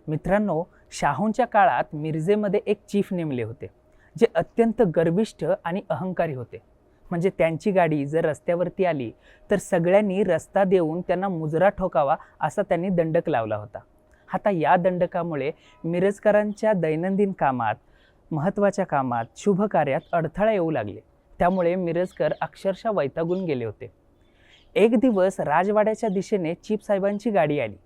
मित्रांनो, शाहूंच्या काळात मिरजेमध्ये एक चीफ नेमले होते, जे अत्यंत गर्विष्ठ आणि अहंकारी होते. म्हणजे त्यांची गाडी जर रस्त्यावरती आली तर सगळ्यांनी रस्ता देऊन त्यांना मुजरा ठोकावा असा त्यांनी दंडक लावला होता. आता या दंडकामुळे मिरजकरांच्या दैनंदिन कामात, महत्त्वाच्या कामात, शुभ कार्यात अडथळा येऊ लागले. त्यामुळे मिरजकर अक्षरशः वैतागून गेले होते. एक दिवस राजवाड्याच्या दिशेने चीफ साहेबांची गाडी आली.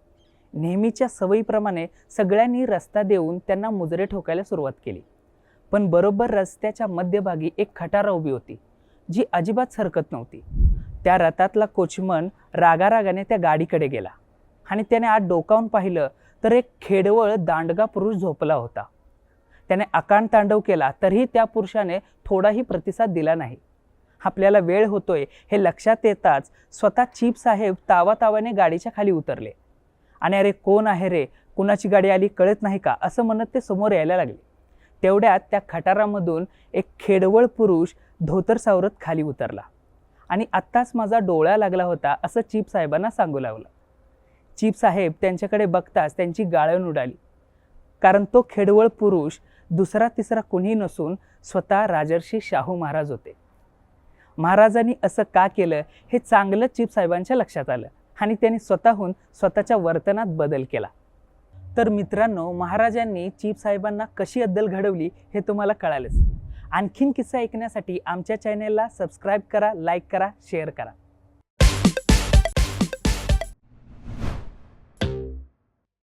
नेहमीच्या सवयीप्रमाणे सगळ्यांनी रस्ता देऊन त्यांना मुजरे ठोकायला सुरुवात केली. पण बरोबर रस्त्याच्या मध्यभागी एक खटारा उभी होती, जी अजिबात सरकत नव्हती. त्या रथातला कोचमन रागारागाने त्या गाडीकडे गेला आणि त्याने आत डोकावून पाहिलं तर एक खेडवळ दांडगा पुरुष झोपला होता. त्याने अकांड तांडव केला तरीही त्या पुरुषाने थोडाही प्रतिसाद दिला नाही. आपल्याला वेळ होतोय हे लक्षात येताच स्वतः चीफ साहेब तावातावाने गाडीच्या खाली उतरले आणि अरे कोण आहे रे, कुणाची गाडी आली कळत नाही का, असं म्हणत ते समोर यायला लागले. तेवढ्यात त्या खटारामधून एक खेडवळ पुरुष धोतर सावरत खाली उतरला आणि आत्ताच माझा डोळा लागला होता असं चीफ साहेबांना सांगू लागलं. चीफ साहेब त्यांच्याकडे बघताच त्यांची गाळण उडाली, कारण तो खेडवळ पुरुष दुसरा तिसरा कुणी नसून स्वतः राजर्षी शाहू महाराज होते. महाराजांनी असं का केलं हे चांगलं चीफ साहेबांच्या लक्षात आलं आणि त्यांनी स्वतःहून स्वतःच्या वर्तनात बदल केला. तर मित्रांनो, महाराजांनी चीफ साहेबांना कशी अद्दल घडवली हे तुम्हाला कळालंच. आणखीन किस्सा ऐकण्यासाठी आमच्या चॅनेलला सबस्क्राईब करा, लाईक करा, शेअर करा.